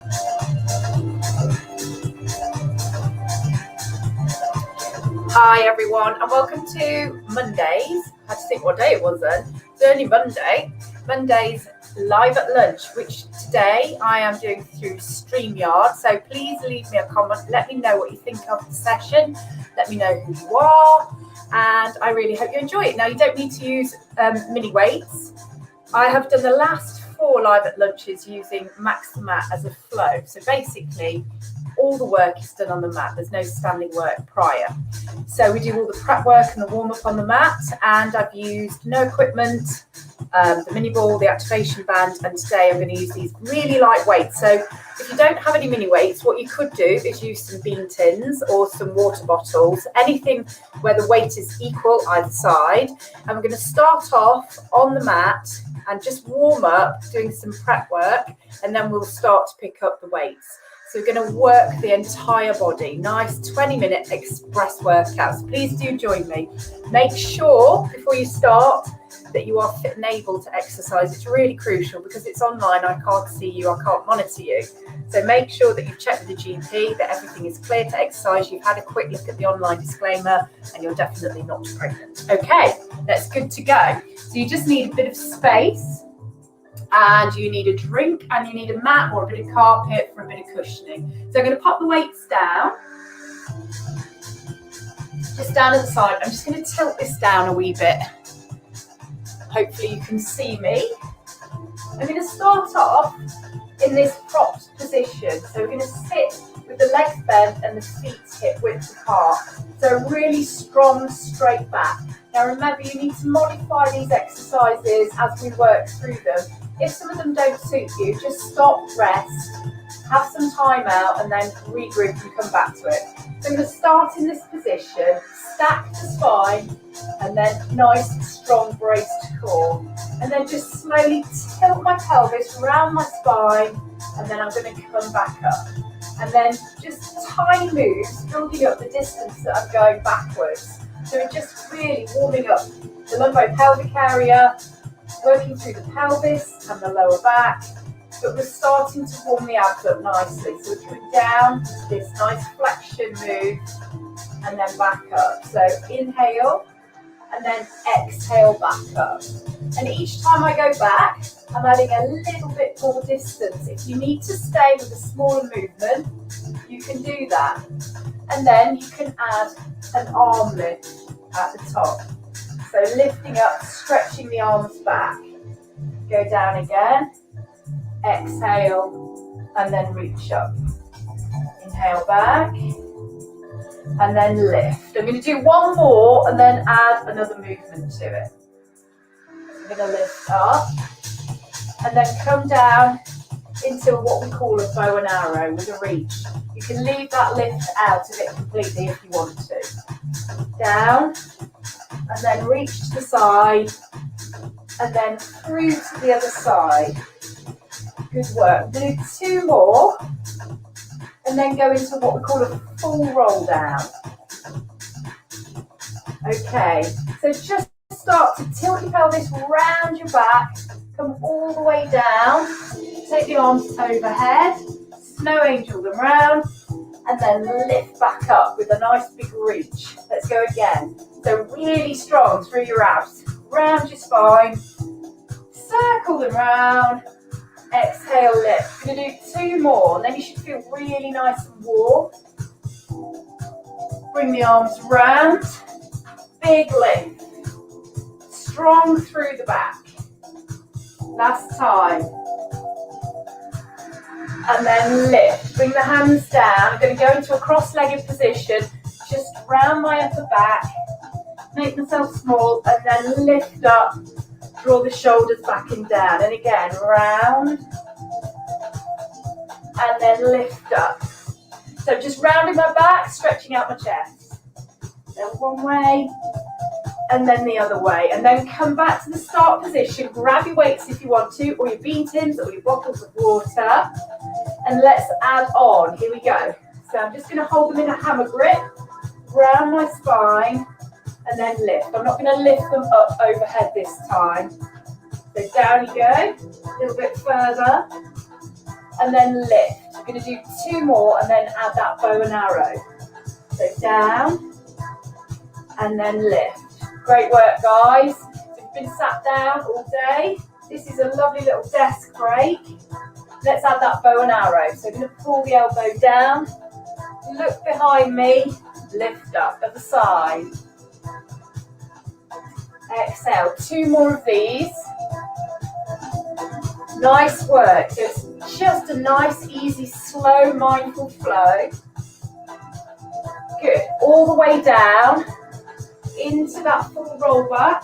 Hi everyone, and welcome to Mondays. I had to think what day it was then. It's only Monday. Monday's live at lunch, which today I am doing through StreamYard. So please leave me a comment. Let me know what you think of the session. Let me know who you are, and I really hope you enjoy it. Now, you don't need to use mini weights. I have done the last 4 live at lunches using Max the Mat as a flow. So basically, all the work is done on the mat. There's no standing work prior. So we do all the prep work and the warm up on the mat, and I've used no equipment, the mini ball, the activation band, and today I'm going to use these really light weights. So if you don't have any mini weights, what you could do is use some bean tins or some water bottles, anything where the weight is equal either side. And we're going to start off on the mat and just warm up doing some prep work, and then we'll start to pick up the weights. So we're going to work the entire body. Nice 20-minute express workouts. Please do join me. Make sure before you start that you are fit and able to exercise. It's really crucial because it's online. I can't see you. I can't monitor you. So make sure that you've checked with the GP, that everything is clear to exercise. You've had a quick look at the online disclaimer, and you're definitely not pregnant. Okay, that's good to go. So you just need a bit of space, and you need a drink, and you need a mat or a bit of carpet for a bit of cushioning. So I'm going to pop the weights down, just down at the side. I'm just going to tilt this down a wee bit. Hopefully you can see me. I'm going to start off in this propped position. So we're going to sit with the legs bent and the feet hip width apart. So a really strong straight back. Now remember, you need to modify these exercises as we work through them. If some of them don't suit you, just stop, rest, have some time out, and then regroup and come back to it. So I'm going to start in this position, stack the spine, and then nice, strong, braced core. And then just slowly tilt my pelvis around my spine, and then I'm going to come back up. And then just tiny moves, building up the distance that I'm going backwards. So we're just really warming up the lumbopelvic area, working through the pelvis and the lower back, but we're starting to warm the abs up nicely. So we're coming down, this nice flexion move, and then back up. So inhale, and then exhale back up. And each time I go back, I'm adding a little bit more distance. If you need to stay with a smaller movement, you can do that. And then you can add an arm lift at the top. So lifting up, stretching the arms back. Go down again. Exhale, and then reach up. Inhale back, and then lift. I'm going to do one more and then add another movement to it. I'm going to lift up, and then come down into what we call a bow and arrow with a reach. You can leave that lift out of it completely if you want to. Down, and then reach to the side, and then through to the other side. Good work. Do 2 more, and then go into what we call a full roll down. Okay, so just start to tilt your pelvis round your back, come all the way down, take the arms overhead, snow angel them round, and then lift back up with a nice big reach. Let's go again. So really strong through your abs, round your spine, circle them round, exhale, lift. We're going to do 2 more, and then you should feel really nice and warm. Bring the arms round, big lift, strong through the back. Last time. And then lift. Bring the hands down. I'm going to go into a cross-legged position, just round my upper back, make myself small, and then lift up. Draw the shoulders back and down, and again, round, and then lift up. So just rounding my back, stretching out my chest. Then one way, and then the other way. And then come back to the start position, grab your weights if you want to, or your bean tins, or your bottles of water. And let's add on, here we go. So I'm just gonna hold them in a hammer grip, round my spine, and then lift. I'm not going to lift them up overhead this time. So down you go, a little bit further, and then lift. we're going to do 2 more and then add that bow and arrow. So down and then lift. Great work, guys. So you've been sat down all day. This is a lovely little desk break. Let's add that bow and arrow. So I'm going to pull the elbow down, look behind me, lift up at the side. Exhale, 2 more of these. Nice work. So it's just a nice, easy, slow, mindful flow. Good. All the way down into that full roll back,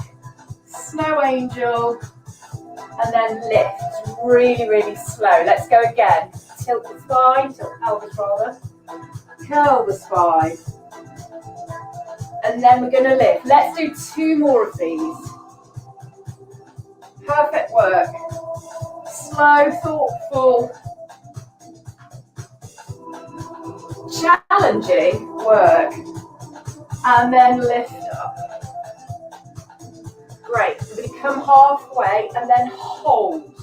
snow angel, and then lift. Really, really slow. Let's go again. Tilt the spine, tilt the pelvis rather. Curl the spine. And then we're going to lift. Let's do 2 more of these. Perfect work. Slow, thoughtful, challenging work. And then lift up. Great. We're going to come halfway and then hold.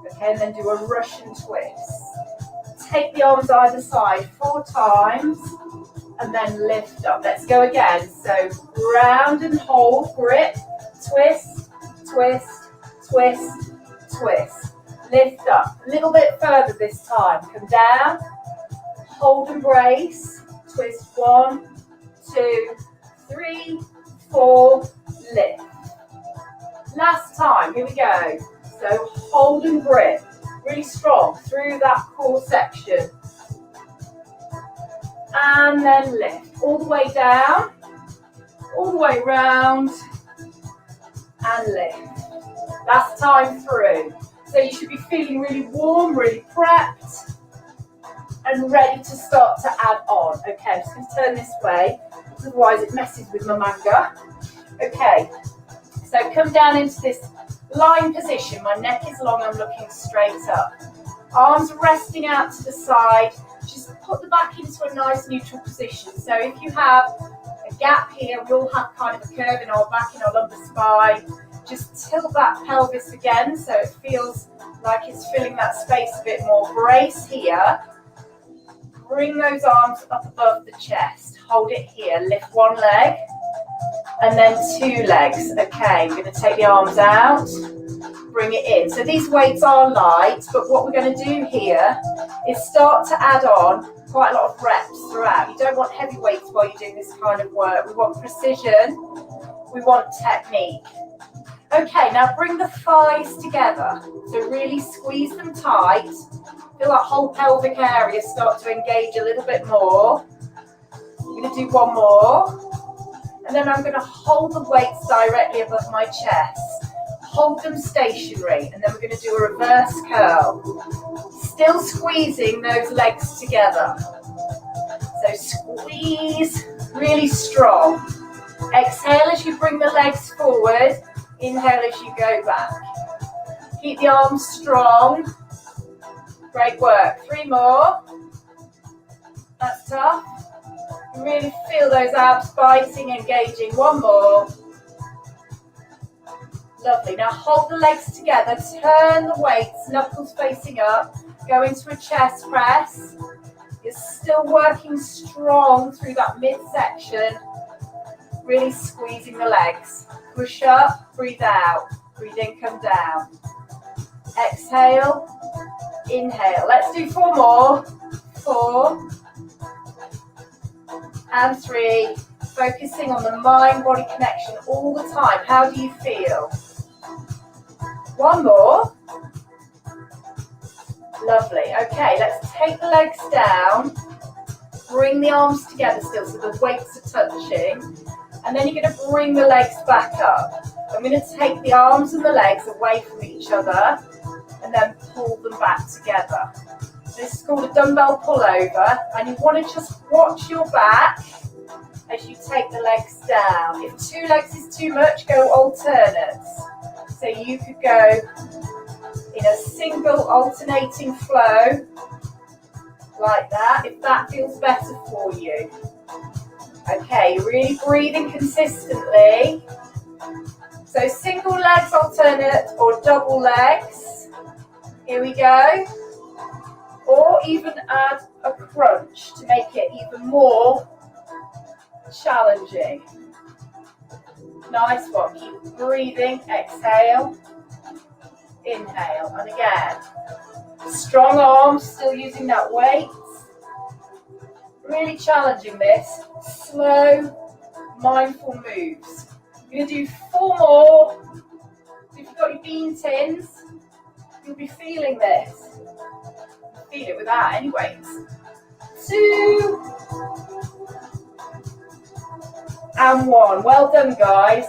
Okay, and then do a Russian twist. Take the arms either side 4 times and then lift up. Let's go again. So round and hold, grip, twist, twist, twist, twist. Lift up. A little bit further this time. Come down, hold and brace, twist 1, 2, 3, 4, lift. Last time, here we go. So hold and grip, really strong through that core section. And then lift, all the way down, all the way round, and lift. Last time through. So you should be feeling really warm, really prepped, and ready to start to add on. Okay, I'm just going to turn this way, otherwise it messes with my manga. Okay, so come down into this lying position. My neck is long, I'm looking straight up. Arms resting out to the side. Just put the back into a nice neutral position. So if you have a gap here, we all have kind of a curve in our back, in our lumbar spine. Just tilt that pelvis again so it feels like it's filling that space a bit more. Brace here. Bring those arms up above the chest. Hold it here. Lift 1 leg and then 2 legs. Okay, we're going to take the arms out. Bring it in. So these weights are light, but what we're going to do here is start to add on quite a lot of reps throughout. You don't want heavy weights while you're doing this kind of work. We want precision. We want technique. Okay, now bring the thighs together. So really squeeze them tight. Feel that whole pelvic area start to engage a little bit more. I'm going to do 1 more. And then I'm going to hold the weights directly above my chest. Hold them stationary. And then we're going to do a reverse curl. Still squeezing those legs together. So squeeze really strong. Exhale as you bring the legs forward. Inhale as you go back. Keep the arms strong. Great work. 3 more. That's tough. You really feel those abs biting, engaging. 1 more. Lovely. Now hold the legs together. Turn the weights, knuckles facing up. Go into a chest press. You're still working strong through that midsection. Really squeezing the legs. Push up, breathe out. Breathe in, come down. Exhale, inhale. Let's do 4 more. 4 and 3. Focusing on the mind-body connection all the time. How do you feel? 1 more. Lovely. Okay, let's take the legs down. Bring the arms together still so the weights are touching. And then you're going to bring the legs back up. I'm going to take the arms and the legs away from each other and then pull them back together. This is called a dumbbell pullover, and you want to just watch your back as you take the legs down. If 2 legs is too much, go alternates. So you could go in a single alternating flow like that, if that feels better for you. Okay, really breathing consistently. So single legs alternate or double legs. Here we go. or even add a crunch to make it even more challenging. Nice one. Keep breathing. Exhale. Inhale. And again. Strong arms, still using that weight. Really challenging this. Slow, mindful moves. You're going to do 4 more. If you've got your bean tins, you'll be feeling this. Feel it without any weights. 2 and 1. Well done, guys.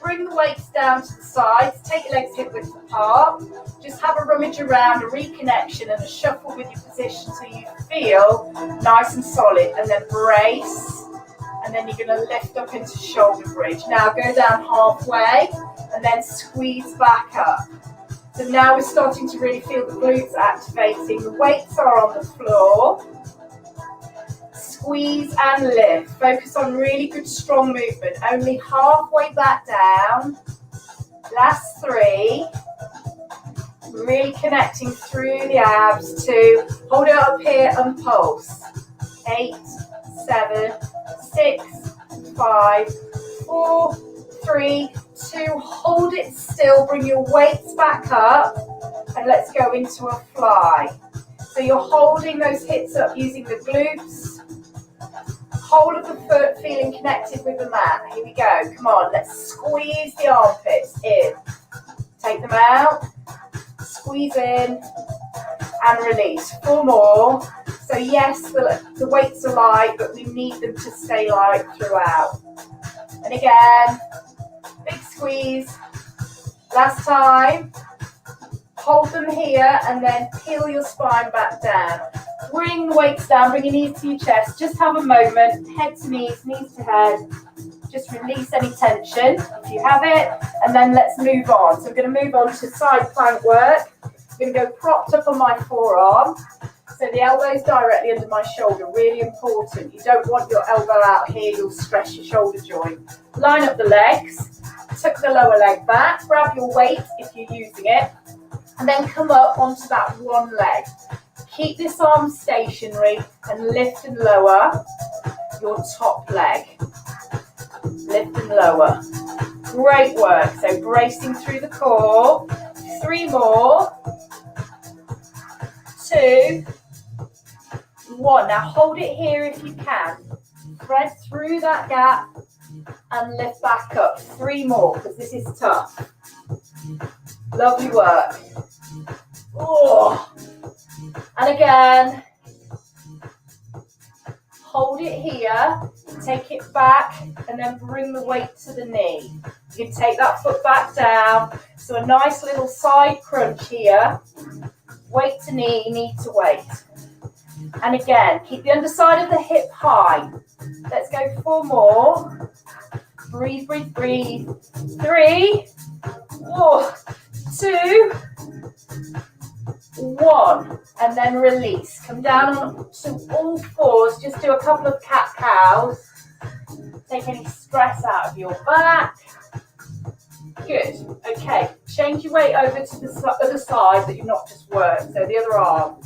Bring the weights down to the sides. Take your legs hip width apart. Just have a rummage around, a reconnection and a shuffle with your position so you feel nice and solid. And then brace. And then you're going to lift up into shoulder bridge. Now go down halfway and then squeeze back up. So now we're starting to really feel the glutes activating. The weights are on the floor. Squeeze and lift. Focus on really good strong movement. Only halfway back down. Last 3. Really connecting through the abs. 2. Hold it up here and pulse. 8, 7, 6, 5, 4, 3, 2. Hold it still. Bring your weights back up. And let's go into a fly. So you're holding those hips up using the glutes. Whole of the foot feeling connected with the mat. Here we go. Come on, let's squeeze the armpits in. Take them out. Squeeze in and release. 4 more. So yes, the weights are light, but we need them to stay light throughout. And again, big squeeze. Last time. Hold them here and then peel your spine back down. Bring the weights down, bring your knees to your chest. Just have a moment, head to knees, knees to head. Just release any tension if you have it. And then let's move on. So I'm going to move on to side plank work. I'm going to go propped up on my forearm. So the elbow's directly under my shoulder, really important. You don't want your elbow out here, you'll stress your shoulder joint. Line up the legs, tuck the lower leg back, grab your weight if you're using it, and then come up onto that one leg. Keep this arm stationary and lift and lower your top leg. Lift and lower. Great work. So bracing through the core. 3 more. 2, 1. Now hold it here if you can. Thread through that gap and lift back up. 3 more because this is tough. Lovely work. Oh. And again, hold it here, take it back, and then bring the weight to the knee. You can take that foot back down. So a nice little side crunch here. Weight to knee, knee to weight. And again, keep the underside of the hip high. Let's go 4 more. Breathe, breathe, breathe. 3, 2, 1, and then release. Come down to all 4s. Just do a couple of cat cows. Take any stress out of your back. Good. Okay. Change your weight over to the other side that you've not just worked. So the other arm.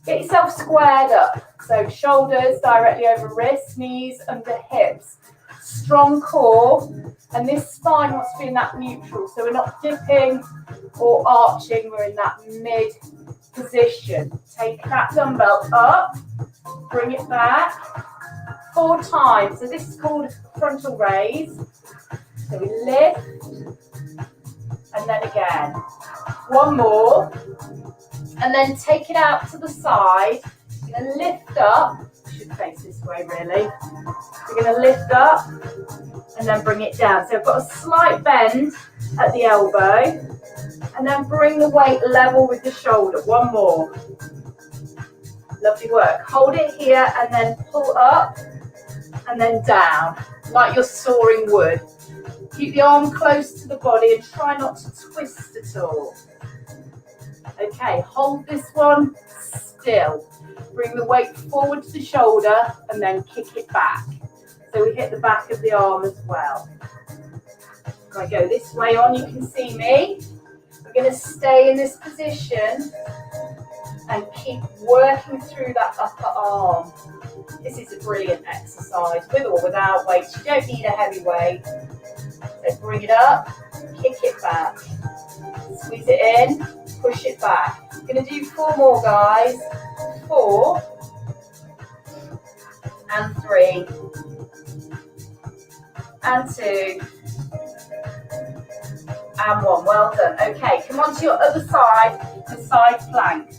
Get yourself squared up. So shoulders directly over wrists, knees under hips. Strong core. And this spine wants to be in that neutral. So we're not dipping or arching. We're in that mid position. Take that dumbbell up, bring it back 4 times. So this is called frontal raise. So we lift and then again. 1 more. And then take it out to the side. You're going to lift up. You should face this way really. You're going to lift up and then bring it down. So I've got a slight bend at the elbow. And then bring the weight level with the shoulder. 1 more. Lovely work. Hold it here and then pull up and then down, like you're sawing wood. Keep the arm close to the body and try not to twist at all. Okay, hold this one still. Bring the weight forward to the shoulder and then kick it back. So we hit the back of the arm as well. If I go this way on, you can see me. We're going to stay in this position and keep working through that upper arm. This is a brilliant exercise, with or without weights. You don't need a heavy weight. So bring it up, kick it back, squeeze it in, push it back. We're going to do 4 more, guys. 4 and 3 and 2 and 1. Well done. Okay, come on to your other side, the side plank.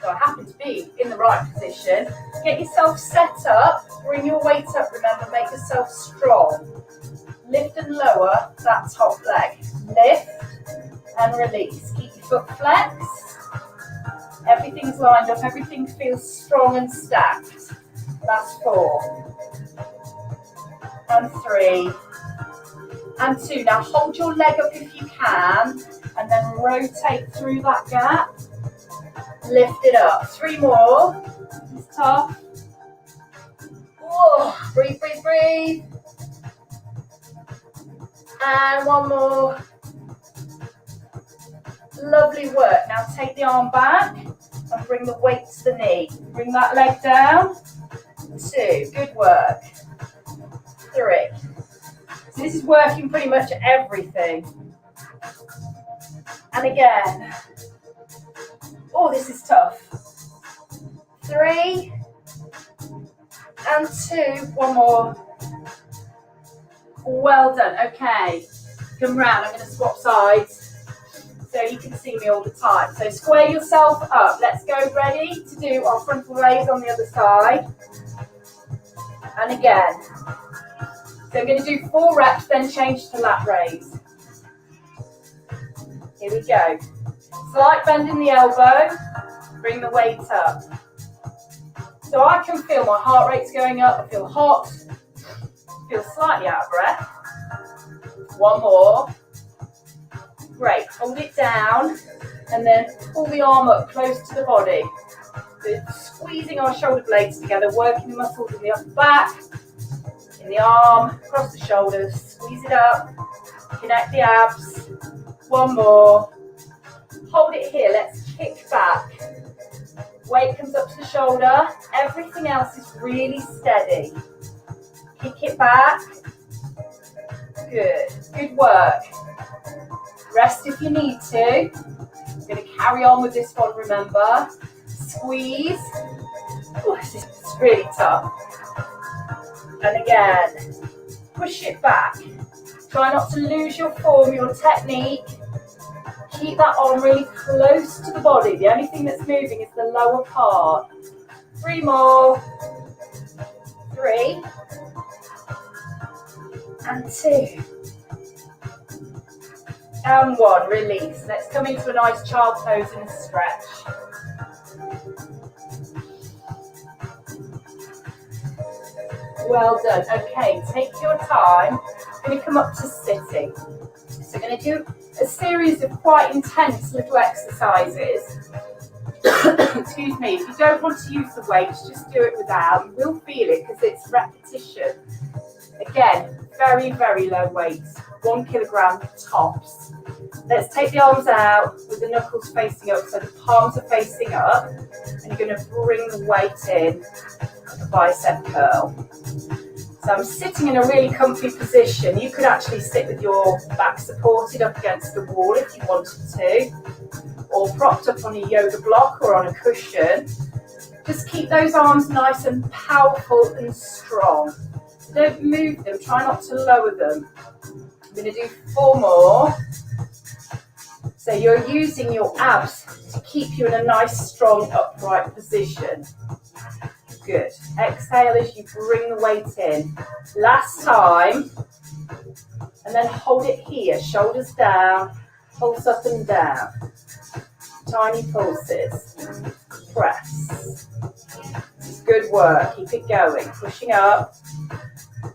So I happen to be in the right position. Get yourself set up, bring your weight up, remember, make yourself strong. Lift and lower that top leg. Lift and release. Keep your foot flexed. Everything's lined up, everything feels strong and stacked. Last 4 and 3 and 2. Now hold your leg up if you can, and then rotate through that gap. Lift it up. 3 more. It's tough. Whoa. Breathe, breathe, breathe. And 1 more. Lovely work. Now take the arm back and bring the weight to the knee. Bring that leg down. 2. Good work. 3. So this is working pretty much everything. And again. Oh, this is tough. 3 and 2. 1 more. Well done. Okay. Come round. I'm going to swap sides so you can see me all the time. So square yourself up. Let's go. Ready to do our frontal raise on the other side. And again. So we're going to do 4 reps, then change to lat raise. Here we go. Slight bend in the elbow, bring the weight up. So I can feel my heart rate's going up, I feel hot, feel slightly out of breath. 1 more. Great, hold it down and then pull the arm up close to the body. So squeezing our shoulder blades together, working the muscles in the upper back, in the arm, across the shoulders, squeeze it up, connect the abs. 1 more. Hold it here, let's kick back. Weight comes up to the shoulder. Everything else is really steady. Kick it back. Good, good work. Rest if you need to. I'm going to carry on with this one, remember. Squeeze. Oh, this is really tough. And again, push it back. Try not to lose your form, your technique. Keep that arm really close to the body. The only thing that's moving is the lower part. 3 more. 3 and 2 and 1. Release. Let's come into a nice child pose and a stretch. Well done. Okay, take your time. I'm going to come up to sitting. So I'm going to do a series of quite intense little exercises. Excuse me. If you don't want to use the weights, just do it without. You will feel it because it's repetition. Again, very, very low weights. 1 kilogram tops. Let's take the arms out with the knuckles facing up, so the palms are facing up. And you're going to bring the weight in, like a bicep curl. So I'm sitting in a really comfy position. You could actually sit with your back supported up against the wall if you wanted to, or propped up on a yoga block or on a cushion. Just keep those arms nice and powerful and strong. Don't move them, try not to lower them. I'm going to do 4 more. So you're using your abs to keep you in a nice, strong, upright position. Good. Exhale as you bring the weight in. Last time. And then hold it here. Shoulders down. Pulse up and down. Tiny pulses. Press. Good work. Keep it going. Pushing up.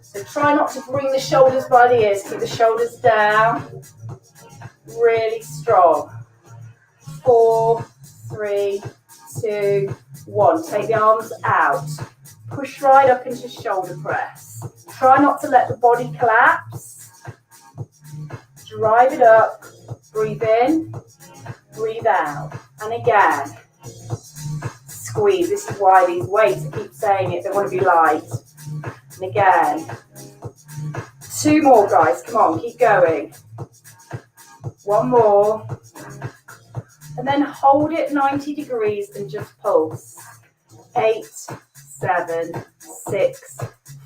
So try not to bring the shoulders by the ears. Keep the shoulders down. Really strong. 4, 3, 2, 1. Take the arms out. Push right up into shoulder press. Try not to let the body collapse. Drive it up. Breathe in. Breathe out. And again. squeeze. This is why these weights, I keep saying it, they want to be light. And again, 2 more, guys. Come on, keep going. 1 more. And then hold it 90 degrees and just pulse. 8, 7, 6,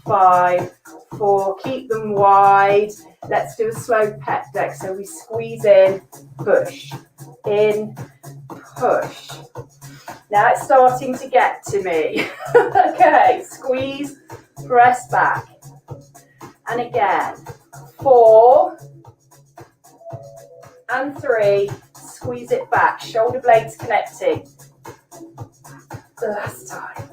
5, 4. Keep them wide. Let's do a slow pec deck. So we squeeze in, push, in, push. Now it's starting to get to me. Okay, squeeze, press back. And again, 4 and 3. Squeeze it back. Shoulder blades connecting. Last time.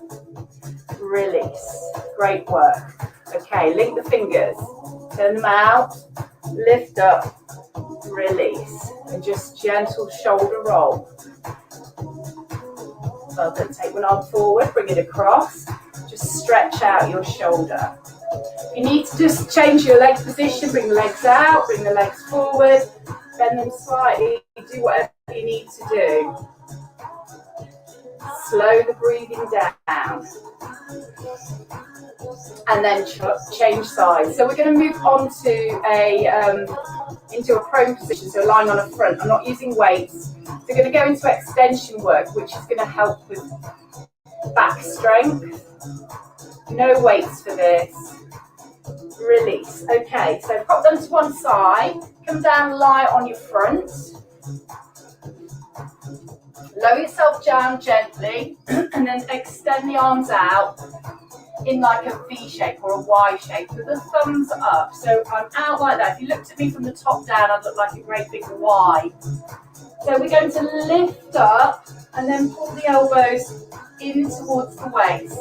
Release. Great work. Okay, link the fingers. Turn them out. Lift up. Release. And just gentle shoulder roll. Well done. Take one arm forward. Bring it across. Just stretch out your shoulder. You need to just change your leg position. Bring the legs out. Bring the legs forward. Bend them slightly. Do whatever you need to do. Slow the breathing down. And then change sides. So we're going to move on to into a prone position, so lying on a front. I'm not using weights. So we're going to go into extension work, which is going to help with back strength. No weights for this. Release. Okay, so pop them to one side. Come down, lie on your front. Lower yourself down gently and then extend the arms out in like a V shape or a Y shape with the thumbs up. So I'm out like that. If you looked at me from the top down, I'd look like a great big Y. So we're going to lift up and then pull the elbows in towards the waist.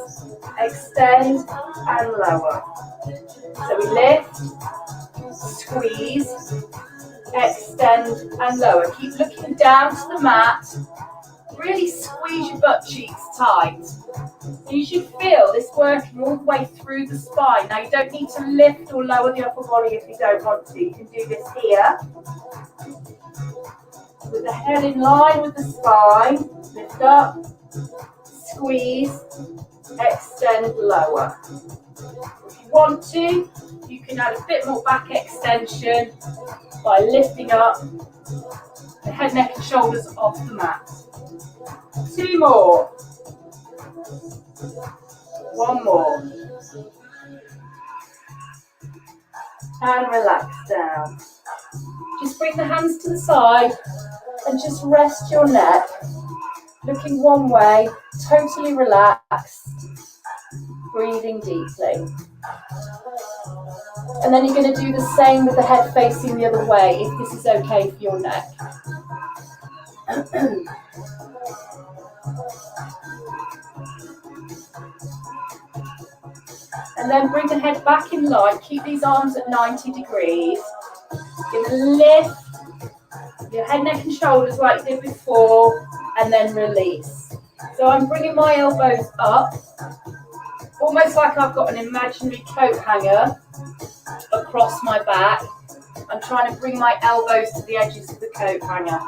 Extend and lower. So we lift, squeeze, extend and lower. Keep looking down to the mat. Really squeeze your butt cheeks tight. So you should feel this working all the way through the spine. Now you don't need to lift or lower the upper body if you don't want to. You can do this here. With the head in line with the spine. Lift up, squeeze, extend, lower. If you want to, you can add a bit more back extension by lifting up the head, neck and shoulders off the mat. 2 more. 1 more. And relax down. Just bring the hands to the side and just rest your neck. Looking one way, totally relaxed. Breathing deeply. And then you're going to do the same with the head facing the other way, if this is okay for your neck. And then bring the head back in line. Keep these arms at 90 degrees. You're going to lift your head, neck and shoulders like you did before, and then release. So I'm bringing my elbows up, almost like I've got an imaginary coat hanger across my back. I'm trying to bring my elbows to the edges of the coat hanger.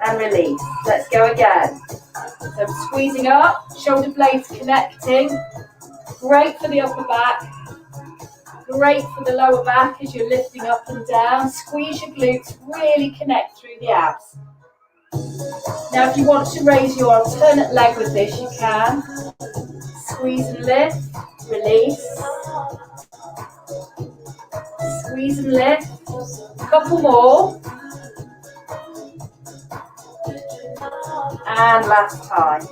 And release. Let's go again. So I'm squeezing up, shoulder blades connecting. Great for the upper back. Great for the lower back as you're lifting up and down. Squeeze your glutes, really connect through the abs. Now if you want to raise your alternate leg with this, you can. Squeeze and lift, release. Squeeze and lift. A couple more. And last time.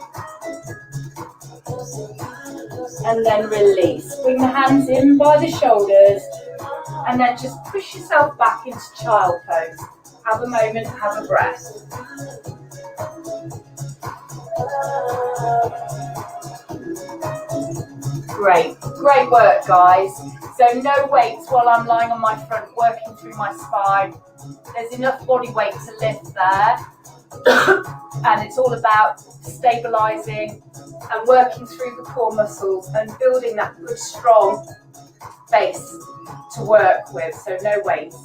And then release. Bring the hands in by the shoulders and then just push yourself back into child pose. Have a moment, have a breath. Great work, guys. So no weights while I'm lying on my front, working through my spine. There's enough body weight to lift there. And it's all about stabilizing and working through the core muscles and building that good strong base to work with. So no weights.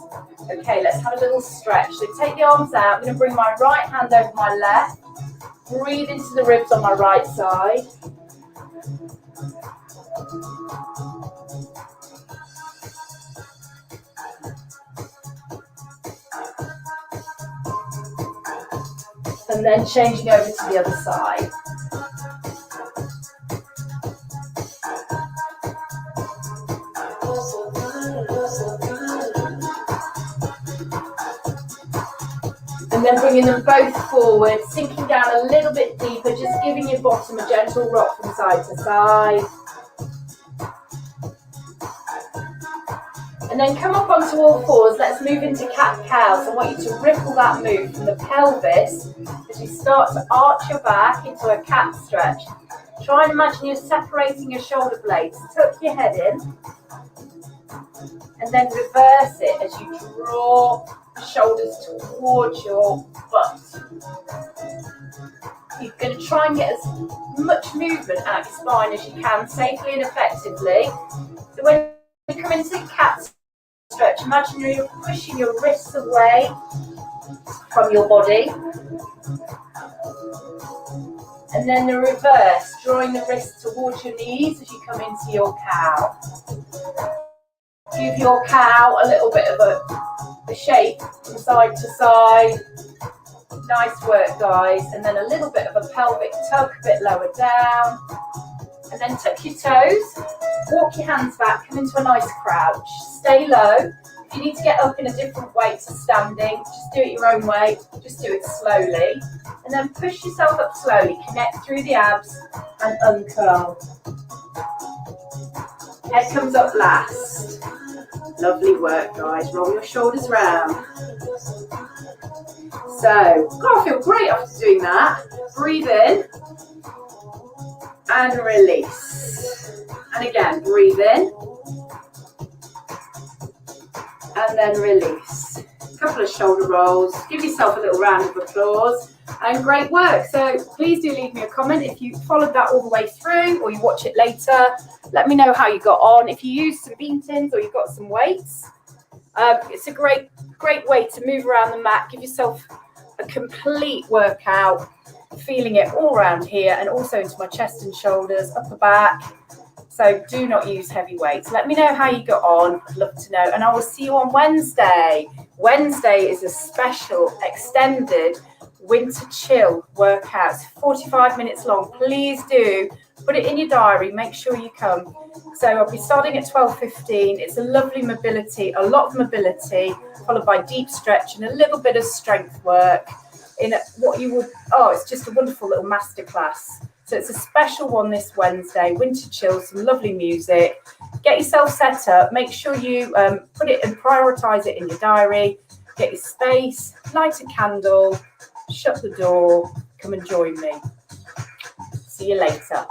Okay, let's have a little stretch. So take the arms out. I'm going to bring my right hand over my left. breathe into the ribs on my right side. And then changing over to the other side. And then bringing them both forward, sinking down a little bit deeper, just giving your bottom a gentle rock from side to side. And then come up onto all fours. Let's move into cat-cow. So I want you to ripple that move from the pelvis as you start to arch your back into a cat stretch. Try and imagine you're separating your shoulder blades. Tuck your head in. And then reverse it as you draw the shoulders towards your butt. You're going to try and get as much movement out your spine as you can, safely and effectively. So when you come into cat stretch, imagine you're pushing your wrists away from your body. And then the reverse, drawing the wrists towards your knees as you come into your cow. Give your cow a little bit of a shape from side to side. Nice work, guys. And then a little bit of a pelvic tug, a bit lower down. And then tuck your toes. Walk your hands back, come into a nice crouch. Stay low. If you need to get up in a different way to standing, just do it your own way. Just do it slowly. And then push yourself up slowly. Connect through the abs and uncurl. Head comes up last. Lovely work, guys. Roll your shoulders round. So, God, I feel great after doing that. Breathe in and release. And again, breathe in and then release. A couple of shoulder rolls. Give yourself a little round of applause. And great work. So please do leave me a comment if you followed that all the way through or you watch it later. Let me know how you got on. If you used some beam tins or you've got some weights, it's a great way to move around the mat. Give yourself a complete workout, feeling it all around here and also into my chest and shoulders, upper back. So do not use heavy weights. Let me know how you got on. I'd love to know. And I will see you on Wednesday. Wednesday is a special extended winter chill workout. It's 45 minutes long. Please do put it in your diary. Make sure you come. So I'll be starting at 12:15. It's a lovely mobility, a lot of mobility, followed by deep stretch and a little bit of strength work in what you would, it's just a wonderful little masterclass. So it's a special one this Wednesday, winter chill, some lovely music. Get yourself set up. Make sure you put it and prioritize it in your diary. Get your space, light a candle, shut the door, come and join me. See you later.